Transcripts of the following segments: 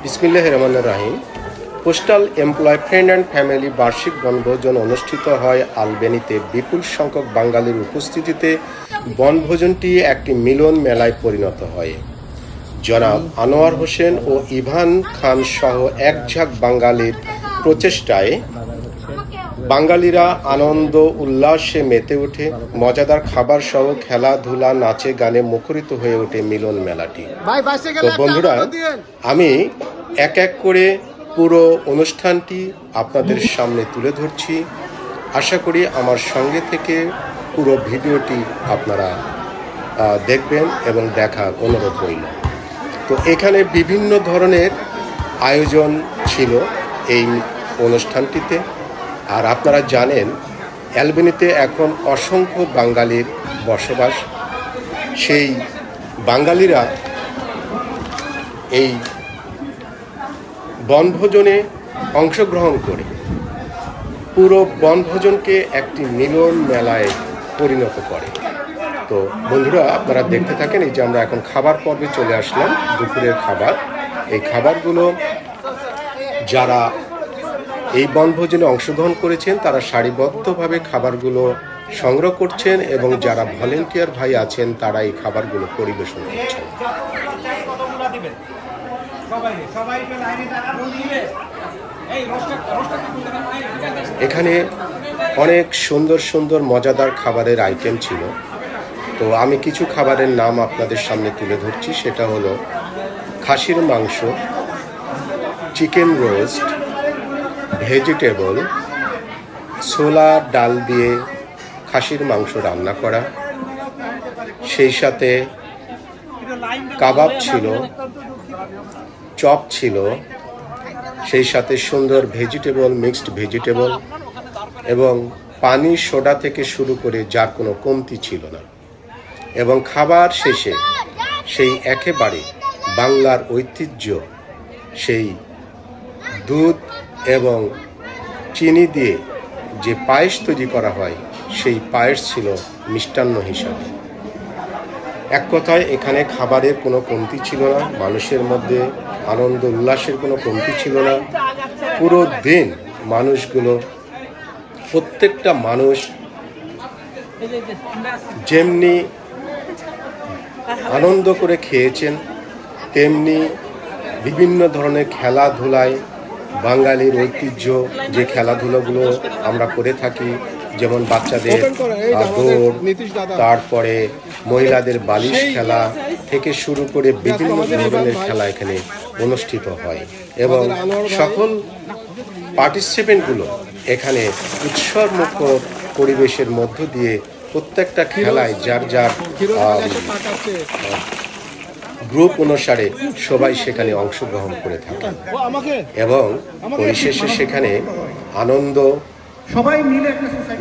বিসমিল্লাহির রহমানির রহিম। Postal employ friend and family বার্ষিক বনভোজন অনুষ্ঠিত হয় আলবেনিতে। বিপুল সংখ্যক বাঙালির উপস্থিতিতে বনভোজনটি একটি মিলন মেলায় পরিণত হয়। জনাব আনোয়ার হোসেন ও ইভান খান সহ এক ঝাঁক বাঙালির প্রচেষ্টায় বাঙালিরা আনন্দ উল্লাসে মেতে ওঠে। মজাদার খাবার সহ খেলাধুলা, নাচে গানে মুখরিত হয়ে ওঠে মিলন মেলাটি। তো বন্ধুরা, আমি এক এক করে পুরো অনুষ্ঠানটি আপনাদের সামনে তুলে ধরছি। আশা করি আমার সঙ্গে থেকে পুরো ভিডিওটি আপনারা দেখবেন এবং দেখার অনুরোধ রইল। তো এখানে বিভিন্ন ধরনের আয়োজন ছিল এই অনুষ্ঠানটিতে। আর আপনারা জানেন অ্যালবেনিতে এখন অসংখ্য বাঙালির বসবাস। সেই বাঙালিরা এই বনভোজনে অংশগ্রহণ করে পুরো বনভোজনকে একটি মিলন মেলায় পরিণত করে। তো বন্ধুরা, আপনারা দেখতে থাকেন। এই যে আমরা এখন খাবার পর্বে চলে আসলাম, দুপুরের খাবার। এই খাবারগুলো যারা এই বনভোজনে অংশগ্রহণ করেছেন তারা সারিবদ্ধভাবে খাবারগুলো সংগ্রহ করছেন এবং যারা ভলেন্টিয়ার ভাই আছেন তারা এই খাবারগুলো পরিবেশন করছেন। এখানে অনেক সুন্দর সুন্দর মজাদার খাবারের আইটেম ছিল। তো আমি কিছু খাবারের নাম আপনাদের সামনে তুলে ধরছি। সেটা হলো খাসির মাংস, চিকেন রোস্ট, ভেজিটেবল, ছোলা ডাল দিয়ে খাসির মাংস রান্না করা, সেই সাথে কাবাব ছিল, চপ ছিল, সেই সাথে সুন্দর ভেজিটেবল, মিক্সড ভেজিটেবল এবং পানি সোডা থেকে শুরু করে যার কোনো কমতি ছিল না। এবং খাবার শেষে সেই একেবারে বাংলার ঐতিহ্য সেই দুধ এবং চিনি দিয়ে যে পায়েস তৈরি করা হয় সেই পায়েস ছিল মিষ্টান্ন হিসাবে। এক কথায় এখানে খাবারের কোনো কমতি ছিল না, মানুষের মধ্যে আনন্দ উল্লাসের কোনো কমতি ছিল না। পুরো দিন মানুষগুলো, প্রত্যেকটা মানুষ যেমনি আনন্দ করে খেয়েছেন তেমনি বিভিন্ন ধরনের খেলাধুলায় বাঙালির ঐতিহ্য যে খেলাধুলাগুলো আমরা করে থাকি, যেমন বাচ্চাদের দৌড়, তারপরে মহিলাদের বালিশ খেলা থেকে শুরু করে বিভিন্ন ধরনের খেলা এখানে অনুষ্ঠিত হয় এবং সকল পার্টিসিপেন্টগুলো এখানে উৎসবমুখর পরিবেশের মধ্য দিয়ে প্রত্যেকটা খেলায় যার যার গ্রুপ অনুসারে সবাই সেখানে অংশগ্রহণ করে থাকে এবং পরিশেষে সেখানে আনন্দ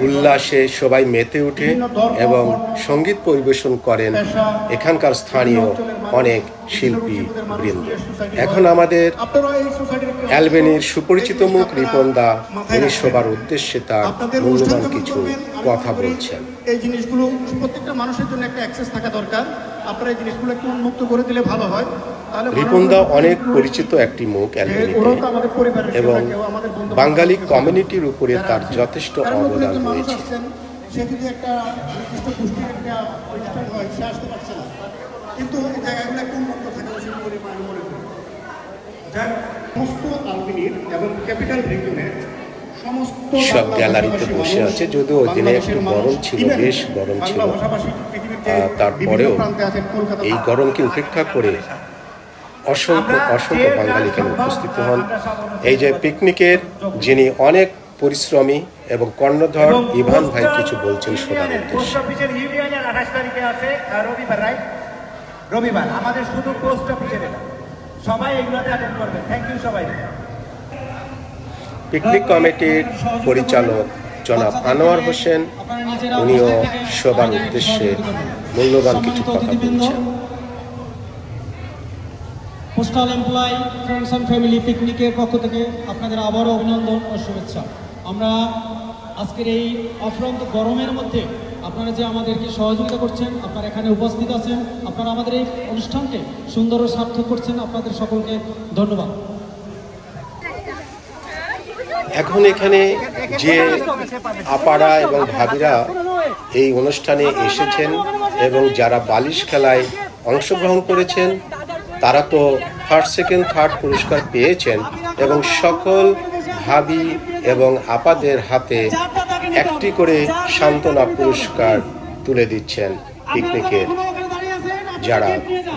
উল্লাসে সবাই মেতে ওঠে এবং সঙ্গীত পরিবেশন করেন এখানকার স্থানীয় অনেক শিল্পী বৃন্দ। এখন আমাদের অ্যালবেনির সুপরিচিত মুখ রিপন দা, উনি সবার উদ্দেশ্যে তার মূল্যবান কিছু কথা বলছেন। এই জিনিসগুলো প্রত্যেকটা মানুষের জন্য একটা অ্যাক্সেস থাকা দরকার। আপনারা এই জিনিসগুলো একটু উন্মুক্ত করে দিলে ভালো হয়। রিপন দা অনেক পরিচিত একটি মুখ অ্যালবেনিতে এবং বাঙালি কমিউনিটির উপরে তার যথেষ্ট অবদান রয়েছে। সে যদি একটা নির্দিষ্ট গোষ্ঠীর একটা অনুষ্ঠান হয়, সে আসতে পারছে না, কিন্তু এই জায়গাগুলো একটু উন্মুক্ত থাকা উচিত বলে আমি মনে করি। যার সমস্ত আলবেনির এবং ক্যাপিটাল রিজিয়নের সব গ্যালারিতে বসে আছে, যদিও ওই দিনে একটু গরম ছিল, বেশ গরম ছিল। তারপরেও এই গরমকে উপেক্ষা করে অসংখ্য অসংখ্য বাঙালি এখানে উপস্থিত হন। এই যে পিকনিকের যিনি অনেক পরিশ্রমী এবং কর্ণধর ইভান ভাই কিছু বলছেন সবার উদ্দেশ্যে। রবিবার আমাদের শুধু পোস্ট অফিসের সবাই এগুলোতে অ্যাটেন্ড করবেন। থ্যাংক ইউ সবাই। পিকনিক কমিটির পরিচালক জনাব আনোয়ার হোসেন, উনিও সবার উদ্দেশ্যে মূল্যবান কিছু কথা বলছেন। Postal employ friends and family পিকনিকের পক্ষ থেকে আপনাদের আবারও অভিনন্দন ও শুভেচ্ছা। আমরা আজকের এই অফুরন্ত গরমের মধ্যে আপনারা যে আমাদেরকে সহযোগিতা করছেন, আপনারা এখানে উপস্থিত আছেন, আপনারা আমাদের এই অনুষ্ঠানকে সুন্দর ও সার্থক করছেন, আপনাদের সকলকে ধন্যবাদ। এখন এখানে যে আপারা এবং ভাবিরা এই অনুষ্ঠানে এসেছেন এবং যারা বালিশ খেলায় অংশগ্রহণ করেছেন তারা তো ফার্স্ট সেকেন্ড থার্ড পুরস্কার পেয়েছেন এবং সকল ভাবি এবং আপাদের হাতে একটি করে সান্ত্বনা পুরস্কার তুলে দিচ্ছেন পিকনিকের যারা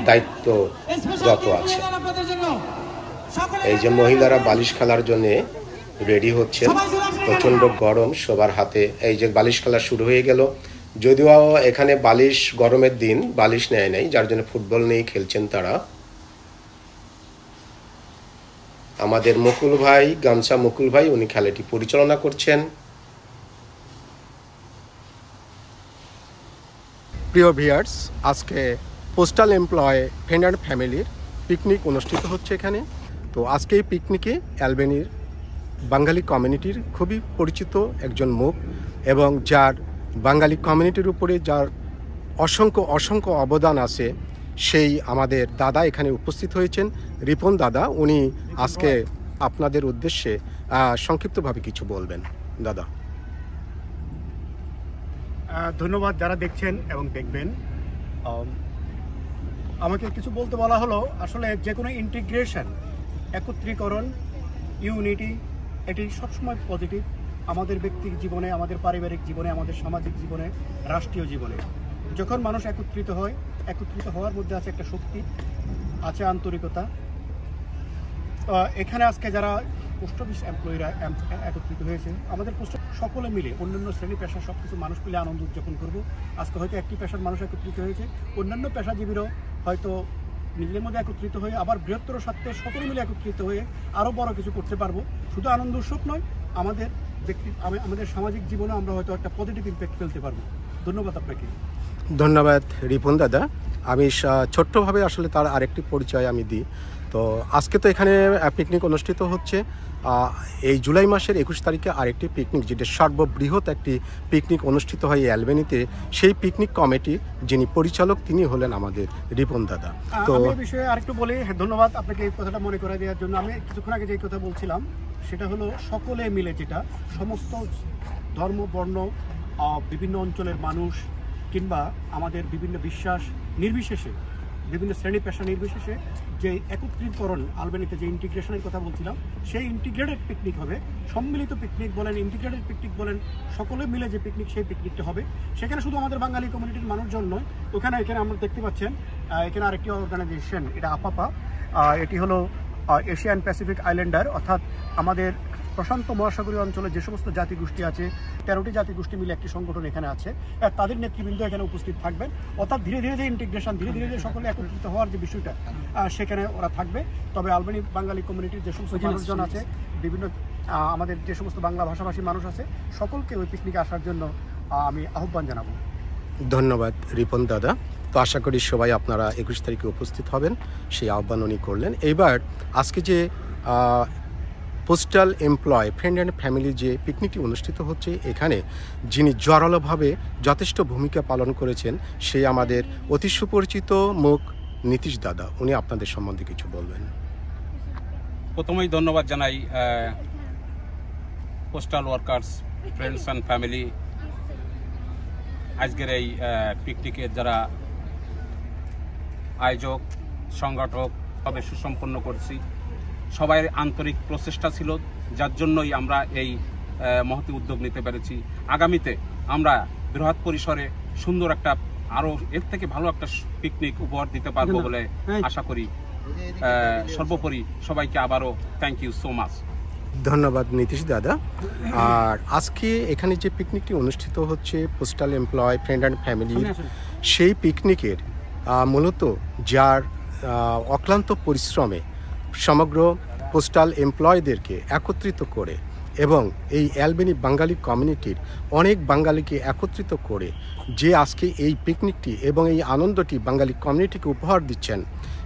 দায়িত্বরত আছে। এই যে মহিলারা বালিশ খেলার জন্য রেডি হচ্ছেন, প্রচণ্ড গরম সবার হাতে। এই যে বালিশ খেলা শুরু হয়ে গেল, যদিও এখানে বালিশ গরমের দিন বালিশ নেয় নাই, যার জন্য ফুটবল নিয়ে খেলছেন তারা। আমাদের মুকুল ভাই, গামছা মুকুল ভাই, উনি খেলাটি পরিচালনা করছেন। প্রিয় ভিউয়ার্স, আজকে পোস্টাল এমপ্লয় ফ্রেন্ড অ্যান্ড ফ্যামিলির পিকনিক অনুষ্ঠিত হচ্ছে এখানে। তো আজকে এই পিকনিকে অ্যালবেনির বাঙালি কমিউনিটির খুবই পরিচিত একজন মুখ এবং যার বাঙালি কমিউনিটির উপরে যার অসংখ্য অবদান আছে, সেই আমাদের দাদা এখানে উপস্থিত হয়েছেন, রিপন দাদা। উনি আজকে আপনাদের উদ্দেশ্যে সংক্ষিপ্তভাবে কিছু বলবেন। দাদা। ধন্যবাদ যারা দেখছেন এবং দেখবেন। আমাকে কিছু বলতে বলা হলো। আসলে যে কোনো ইন্টিগ্রেশন, একত্রীকরণ, ইউনিটি, এটি সবসময় পজিটিভ আমাদের ব্যক্তিগত জীবনে, আমাদের পারিবারিক জীবনে, আমাদের সামাজিক জীবনে, রাষ্ট্রীয় জীবনে। যখন মানুষ একত্রিত হয়, একত্রিত হওয়ার মধ্যে আছে একটা শক্তি, আছে আন্তরিকতা। এখানে আজকে যারা পোস্ট অফিস এমপ্লয়িরা একত্রিত হয়েছে, আমাদের পোস্ট সকলে মিলে অন্যান্য শ্রেণী পেশা সব কিছু মানুষ মিলে আনন্দ উদযাপন করবো। আজকে হয়তো একটি পেশার মানুষ একত্রিত হয়েছে, অন্যান্য পেশাজীবীরাও হয়তো নিজেদের মধ্যে একত্রিত হয়ে আবার বৃহত্তর স্বার্থে সকলে মিলে একত্রিত হয়ে আরও বড় কিছু করতে পারবো। শুধু আনন্দ উৎসব নয়, আমাদের সামাজিক জীবনে আমরা হয়তো একটা পজিটিভ ইম্প্যাক্ট ফেলতে পারবো। ধন্যবাদ আপনাকে। ধন্যবাদ রিপন দাদা। আমি ছোট্টভাবে আসলে তার আরেকটি পরিচয় আমি দিই। তো আজকে তো এখানে পিকনিক অনুষ্ঠিত হচ্ছে। এই জুলাই মাসের 21 তারিখে আরেকটি পিকনিক, যেটা সর্ববৃহৎ একটি পিকনিক অনুষ্ঠিত হয় এই অ্যালবেনিতে, সেই পিকনিক কমিটি যিনি পরিচালক তিনি হলেন আমাদের রিপন দাদা। তো এই বিষয়ে আরেকটু বলি। ধন্যবাদ আপনাকে এই কথাটা মনে করে দেওয়ার জন্য। আমি কিছুক্ষণ আগে যে কথা বলছিলাম সেটা হলো সকলে মিলে, যেটা সমস্ত ধর্ম, বর্ণ, বিভিন্ন অঞ্চলের মানুষ কিংবা আমাদের বিভিন্ন বিশ্বাস নির্বিশেষে, বিভিন্ন শ্রেণী পেশা নির্বিশেষে যে একত্রীকরণ, আলবেনিতে যে ইন্টিগ্রেশনের কথা বলছিলাম, সেই ইন্টিগ্রেটেড পিকনিক হবে। সম্মিলিত পিকনিক বলেন, ইন্টিগ্রেটেড পিকনিক বলেন, সকলে মিলে যে পিকনিক, সেই পিকনিকটা হবে। সেখানে শুধু আমাদের বাঙালি কমিউনিটির মানুষজন নয়, এখানে আমরা দেখতে পাচ্ছেন এখানে আরেকটি অর্গানাইজেশন, এটা আপাপা। এটি হলো এশিয়ান প্যাসিফিক আইল্যান্ডার, অর্থাৎ আমাদের প্রশান্ত মহাসাগরীয় অঞ্চলে যে সমস্ত জাতিগোষ্ঠী আছে, 13টি জাতিগোষ্ঠী মিলে একটি সংগঠন এখানে আছে। তাদের নেতৃবৃন্দ এখানে উপস্থিত থাকবেন। অর্থাৎ ধীরে ধীরে যে ইন্টিগ্রেশন, ধীরে ধীরে যে সকলে একত্রিত হওয়ার যে বিষয়টা, সেখানে ওরা থাকবে। তবে আলবেনি বাঙালি কমিউনিটির যে সমস্ত মানুষজন আছে, বিভিন্ন আমাদের যে সমস্ত বাংলা ভাষাভাষী মানুষ আছে, সকলকে ওই পিকনিকে আসার জন্য আমি আহ্বান জানাবো। ধন্যবাদ রিপন দাদা। তো আশা করি সবাই আপনারা 21 তারিখে উপস্থিত হবেন, সেই আহ্বান উনি করলেন। এইবার আজকে যে postal employ friend and family যে পিকনিকটি অনুষ্ঠিত হচ্ছে, এখানে যিনি জোরালোভাবে যথেষ্ট ভূমিকা পালন করেছেন, সেই আমাদের অতি সুপরিচিত মুখ নীতিশ দাদা। উনি আপনাদের সম্বন্ধে কিছু বলবেন। প্রথমেই ধন্যবাদ জানাই postal workers friends and family আজকের এই পিকনিকের যারা আয়োজক, সংগঠক, তবে সুসম্পন্ন করছি। সবাই আন্তরিক প্রচেষ্টা ছিল, যার জন্যই আমরা এই মহতি উদ্যোগ নিতে পেরেছি। আগামীতে আমরা বৃহৎ পরিসরে সুন্দর একটা, আরও এর থেকে ভালো একটা পিকনিক উপহার দিতে পারবো বলে আশা করি। সর্বোপরি সবাইকে আবারও থ্যাংক ইউ সো মাচ। ধন্যবাদ নীতিশ দাদা। আর আজকে এখানে যে পিকনিকটি অনুষ্ঠিত হচ্ছে পোস্টাল এমপ্লয় ফ্রেন্ড অ্যান্ড ফ্যামিলির, সেই পিকনিকের মূলত যার অক্লান্ত পরিশ্রমে সমগ্র পোস্টাল এমপ্লয়দেরকে একত্রিত করে এবং এই অ্যালবেনি বাঙালি কমিউনিটির অনেক বাঙালিকে একত্রিত করে যে আজকে এই পিকনিকটি এবং এই আনন্দটি বাঙালি কমিউনিটিকে উপহার দিচ্ছেন,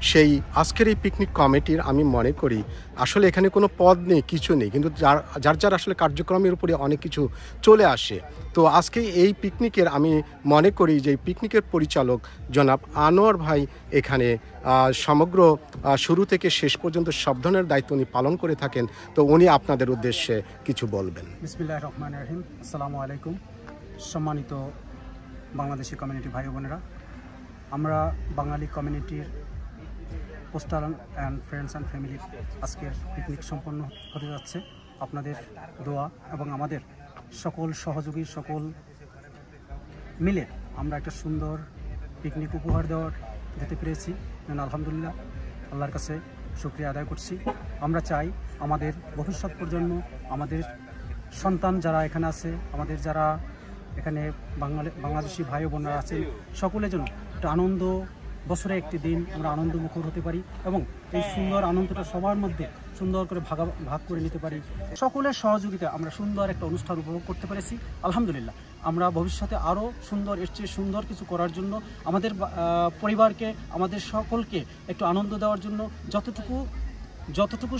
সেই আজকের এই পিকনিক কমিটির আমি মনে করি আসলে এখানে কোনো পদ নেই, কিছু নেই, কিন্তু যার আসলে কার্যক্রমের উপরে অনেক কিছু চলে আসে। তো আজকে এই পিকনিকের আমি মনে করি যে পিকনিকের পরিচালক জনাব আনোয়ার ভাই এখানে সমগ্র শুরু থেকে শেষ পর্যন্ত সব ধরনের দায়িত্ব উনি পালন করে থাকেন। তো উনি আপনাদের উদ্দেশ্যে কিছু বলবেন। বিসমিল্লাহির রহমানির রহিম। আসসালামু আলাইকুম। সম্মানিত বাংলাদেশি কমিউনিটি ভাই বোনেরা, আমরা বাঙালি কমিউনিটির পোস্টাল অ্যান্ড ফ্রেন্ডস অ্যান্ড ফ্যামিলির আজকের পিকনিক সম্পন্ন হতে যাচ্ছে। আপনাদের দোয়া এবং আমাদের সকল সহযোগী সকল মিলে আমরা একটা সুন্দর পিকনিক উপহার দিতে পেরেছি। আলহামদুলিল্লাহ, আল্লাহর কাছে শুকরিয়া আদায় করছি। আমরা চাই আমাদের ভবিষ্যৎ প্রজন্ম, আমাদের সন্তান যারা এখানে আছে, আমাদের যারা এখানে বাংলাদেশি ভাই বোনেরা আছেন, সকলের জন্য একটা আনন্দ, বছরে একটি দিন আমরা আনন্দমুখর হতে পারি এবং এই সুন্দর আনন্দটা সবার মধ্যে সুন্দর করে ভাগ করে নিতে পারি। সকলের সহযোগিতা আমরা সুন্দর একটা অনুষ্ঠান উপভোগ করতে পেরেছি। আলহামদুলিল্লাহ, আমরা ভবিষ্যতে আরও সুন্দর, এর চেয়ে সুন্দর কিছু করার জন্য, আমাদের পরিবারকে, আমাদের সকলকে একটু আনন্দ দেওয়ার জন্য যতটুকু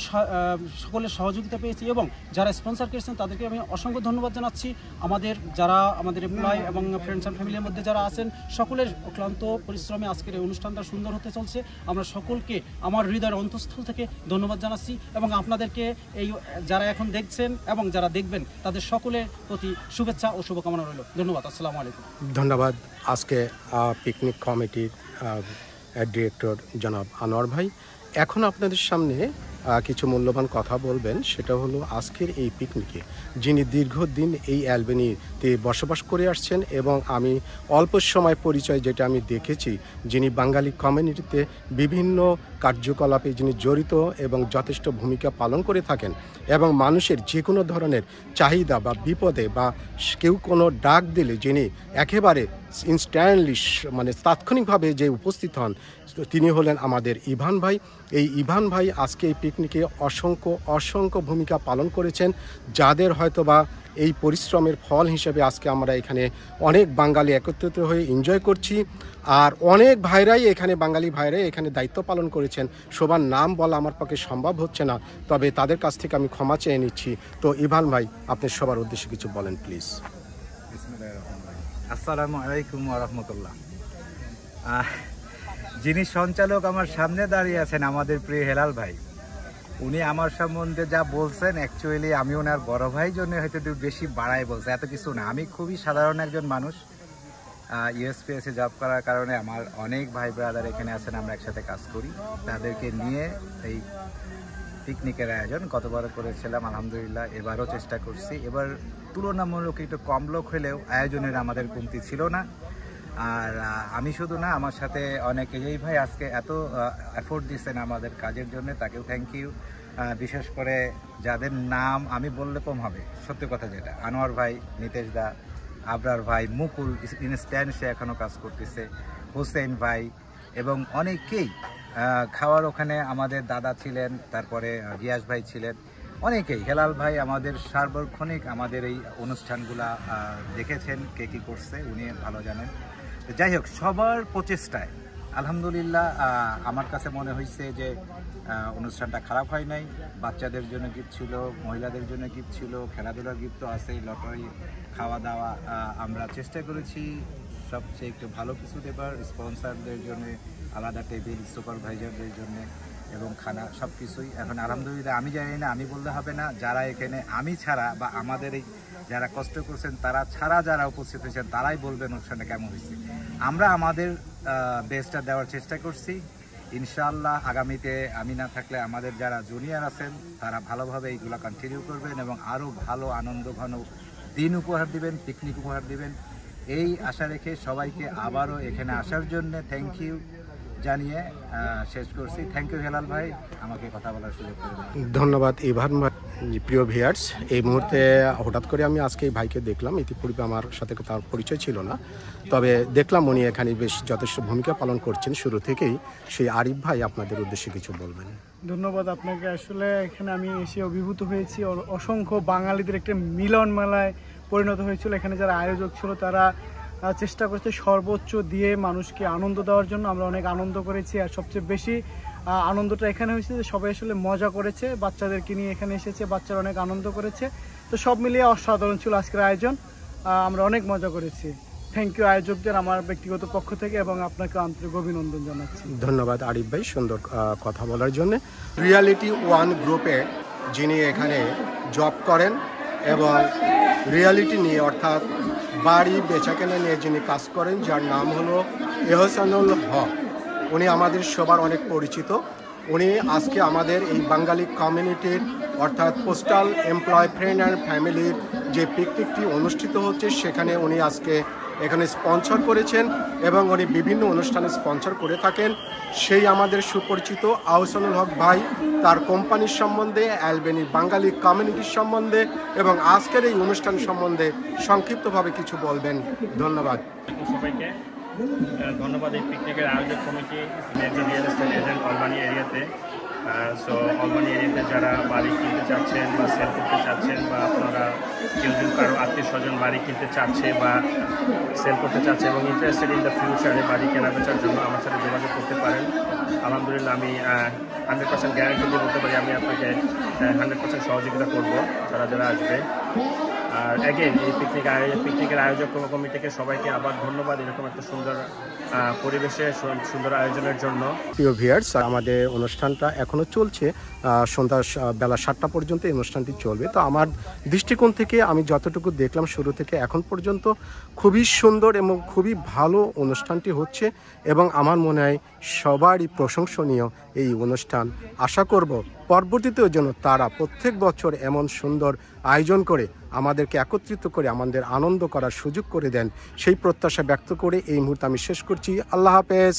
সকলের সহযোগিতা পেয়েছি এবং যারা স্পন্সর করেছেন তাদেরকে আমি অসংখ্য ধন্যবাদ জানাচ্ছি। আমাদের এমপ্লয় এবং ফ্রেন্ডস অ্যান্ড ফ্যামিলির মধ্যে যারা আছেন, সকলের অক্লান্ত পরিশ্রমে আজকের এই অনুষ্ঠানটা সুন্দর হতে চলছে। আমরা সকলকে আমার হৃদয়ের অন্তঃস্থল থেকে ধন্যবাদ জানাচ্ছি এবং আপনাদেরকে এই যারা এখন দেখছেন এবং যারা দেখবেন তাদের সকলের প্রতি শুভেচ্ছা ও শুভকামনা রইল। ধন্যবাদ। আসসালামু আলাইকুম। ধন্যবাদ। আজকে পিকনিক কমিটির ডিরেক্টর জনাব আনোয়ার ভাই এখন আপনাদের সামনে কিছু মূল্যবান কথা বলবেন। সেটা হলো আজকের এই পিকনিকে যিনি দীর্ঘদিন এই অ্যালবেনিতে বসবাস করে আসছেন এবং আমি অল্প সময় পরিচয় যেটা আমি দেখেছি, যিনি বাঙালি কমিউনিটিতে বিভিন্ন কার্যকলাপে যিনি জড়িত এবং যথেষ্ট ভূমিকা পালন করে থাকেন এবং মানুষের যে কোনো ধরনের চাহিদা বা বিপদে বা কেউ কোনো ডাক দিলে যিনি একেবারে ইনস্ট্যান্টলি মানে তাৎক্ষণিকভাবে যে উপস্থিত হন, তিনি হলেন আমাদের ইভান ভাই। এই ইভান ভাই আজকে এই পিকনিকে অসংখ্য ভূমিকা পালন করেছেন, যাদের হয়তোবা এই পরিশ্রমের ফল হিসেবে আজকে আমরা এখানে অনেক বাঙালি একত্রিত হয়ে এনজয় করছি। আর অনেক বাঙালি ভাইরাই এখানে দায়িত্ব পালন করেছেন। সবার নাম বলা আমার পক্ষে সম্ভব হচ্ছে না, তবে তাদের কাছ থেকে আমি ক্ষমা চেয়ে নিচ্ছি। তো ইভান ভাই, আপনি সবার উদ্দেশ্যে কিছু বলেন প্লিজ। আসসালামু আলাইকুম ওয়া রাহমাতুল্লাহ। যিনি সঞ্চালক আমার সামনে দাঁড়িয়ে আছেন, আমাদের প্রিয় হেলাল ভাই, উনি আমার সম্বন্ধে যা বলছেন, অ্যাকচুয়ালি আমি ওনার বড় ভাই জন্য হয়তো একটু বেশি বাড়াই বলছে, এত কিছু না। আমি খুবই সাধারণ একজন মানুষ। ইউএসপিএসে জব করার কারণে আমার অনেক ভাই ব্রাদার এখানে আছেন, আমরা একসাথে কাজ করি। তাদেরকে নিয়ে এই পিকনিকের আয়োজন গতবারও করেছিলাম, আলহামদুলিল্লাহ এবারও চেষ্টা করছি। এবার তুলনামূলক একটু কম লোক হলেও আয়োজনের আমাদের কমতি ছিল না। আর আমি শুধু না, আমার সাথে অনেকে এই ভাই আজকে এত এফোর্ট দিচ্ছেন আমাদের কাজের জন্য, তাকেও থ্যাংক ইউ। বিশেষ করে যাদের নাম আমি বললে কম হবে, সত্যি কথা যেটা, আনোয়ার ভাই, নিতেশ দা, আবরার ভাই, মুকুল ইনস্ট্যান্ট সে এখনও কাজ করতেছে, হোসেন ভাই এবং অনেকেই খাওয়ার ওখানে আমাদের দাদা ছিলেন, তারপরে গিয়াস ভাই ছিলেন, অনেকেই। হেলাল ভাই আমাদের সার্বক্ষণিক আমাদের এই অনুষ্ঠানগুলা দেখেছেন, কে কী করছে উনি ভালো জানেন। যাই হোক, সবার প্রচেষ্টায় আলহামদুলিল্লাহ আমার কাছে মনে হয়েছে যে অনুষ্ঠানটা খারাপ হয় নাই। বাচ্চাদের জন্য গিফট ছিল, মহিলাদের জন্য গিফট ছিল, খেলাধুলার গিফট তো আছেই, লটারি, খাওয়া দাওয়া। আমরা চেষ্টা করেছি সবচেয়ে একটু ভালো কিছু দেবার, স্পন্সারদের জন্য আলাদা টেবিল, সুপারভাইজারদের জন্য এবং খানা, সব কিছুই। এখন আলহামদুলিল্লাহ আমি জানি না, আমি বললে হবে না, যারা এখানে আমি ছাড়া বা আমাদের এই যারা কষ্ট করছেন তারা ছাড়া যারা উপস্থিত হয়েছেন তারাই বলবেন অনুষ্ঠানটা কেমন হয়েছে। আমরা আমাদের বেস্টটা দেওয়ার চেষ্টা করছি। ইনশাআল্লাহ আগামীতে আমি না থাকলে আমাদের যারা জুনিয়র আছেন তারা ভালোভাবে এইগুলো কন্টিনিউ করবেন এবং আরও ভালো আনন্দ ঘন দিন উপহার দিবেন, পিকনিক উপহার দিবেন, এই আশা রেখে সবাইকে আবারও এখানে আসার জন্য থ্যাংক ইউ জানিয়ে শেষ করছি। থ্যাংক ইউ হেলাল ভাই, আমাকে কথা বলার সুযোগ করে দেন। ধন্যবাদ ইভান ভাই। প্রিয় ভিউয়ার্স, এই মুহূর্তে হঠাৎ করে আমি আজকে এই ভাইকে দেখলাম, ইতিপূর্বে আমার সাথে তার পরিচয় ছিল না, তবে দেখলাম উনি এখানে বেশ যথেষ্ট ভূমিকা পালন করছেন শুরু থেকেই। সেই আরিফ ভাই আপনাদের উদ্দেশ্যে কিছু বলবেন। ধন্যবাদ আপনাকে। আসলে এখানে আমি এসে অভিভূত হয়েছি। অসংখ্য বাঙালিদের একটা মিলন মেলায় পরিণত হয়েছিল। এখানে যারা আয়োজক ছিল তারা চেষ্টা করেছে সর্বোচ্চ দিয়ে মানুষকে আনন্দ দেওয়ার জন্য। আমরা অনেক আনন্দ করেছি, আর সবচেয়ে বেশি আনন্দটা এখানে হয়েছে যে সবাই আসলে মজা করেছে, বাচ্চাদেরকে নিয়ে এখানে এসেছে, বাচ্চারা অনেক আনন্দ করেছে। তো সব মিলিয়ে অসাধারণ ছিল আজকের আয়োজন, আমরা অনেক মজা করেছি। থ্যাংক ইউ আয়োজকদের আমার ব্যক্তিগত পক্ষ থেকে, এবং আপনাকে আন্তরিক অভিনন্দন জানাচ্ছি। ধন্যবাদ আরিফ ভাই সুন্দর কথা বলার জন্য। রিয়ালিটি ওয়ান গ্রুপে যিনি এখানে জব করেন এবং রিয়ালিটি নিয়ে অর্থাৎ বাড়ি বেচাকেনা নিয়ে যিনি কাজ করেন, যার নাম হলো এহসানুল হক, উনি আমাদের সবার অনেক পরিচিত। উনি আজকে আমাদের এই বাঙালি কমিউনিটির অর্থাৎ পোস্টাল এমপ্লয় ফ্রেন্ড অ্যান্ড ফ্যামিলির যে পিকনিকটি অনুষ্ঠিত হচ্ছে সেখানে উনি আজকে এখানে স্পন্সর করেছেন এবং উনি বিভিন্ন অনুষ্ঠানে স্পন্সর করে থাকেন। সেই আমাদের সুপরিচিত আহসানুল হক ভাই তার কোম্পানির সম্বন্ধে, অ্যালবেনির বাঙালি কমিউনিটির সম্বন্ধে এবং আজকের এই অনুষ্ঠান সম্বন্ধে সংক্ষিপ্তভাবে কিছু বলবেন। ধন্যবাদ সবাইকে। ধন্যবাদ এই পিকনিকের আয়োজক কমিটি, একজন রিয়েল এস্টেট এজেন্ট অলবানি এরিয়াতে। সো অলবানি এরিয়াতে যারা বাড়ি কিনতে চাচ্ছেন বা সেল করতে চাচ্ছেন, বা আপনারা কেউ যদি কারো আত্মীয় স্বজন বাড়ি কিনতে চাচ্ছে বা সেল করতে চাচ্ছে এবং ইন্টারেস্টেড ইন দ্য ফিউচারে বাড়ি কেনা বেচার জন্য আমার সাথে যোগাযোগ করতে পারেন। আলহামদুলিল্লাহ আমি 100% গ্যারান্টি দিয়ে বলতে পারি আমি আপনাকে 100% সহযোগিতা করব যারা যারা আসবে। আর অ্যাগেন এই পিকনিকের আয়োজক কমিটিকে সবাইকে আবার ধন্যবাদ এরকম একটা সুন্দর পরিবেশে সুন্দর আয়োজনের জন্য। প্রিয় ভিউয়ার্স, আমাদের অনুষ্ঠানটা এখনো চলছে, সন্ধ্যা বেলা 7টা পর্যন্ত এই অনুষ্ঠানটি চলবে। তো আমার দৃষ্টিকোণ থেকে আমি যতটুকু দেখলাম শুরু থেকে এখন পর্যন্ত খুবই সুন্দর এবং খুবই ভালো অনুষ্ঠানটি হচ্ছে এবং আমার মনে হয় সবারই প্রশংসনীয় এই অনুষ্ঠান। আশা করব পরবর্তীতেও যেন তারা প্রত্যেক বছর এমন সুন্দর আয়োজন করে আমাদেরকে একত্রিত করে আমাদের আনন্দ করার সুযোগ করে দেন, সেই প্রত্যাশা ব্যক্ত করে এই মুহূর্তে আমি শেষ করছি। আল্লাহ হাফেজ।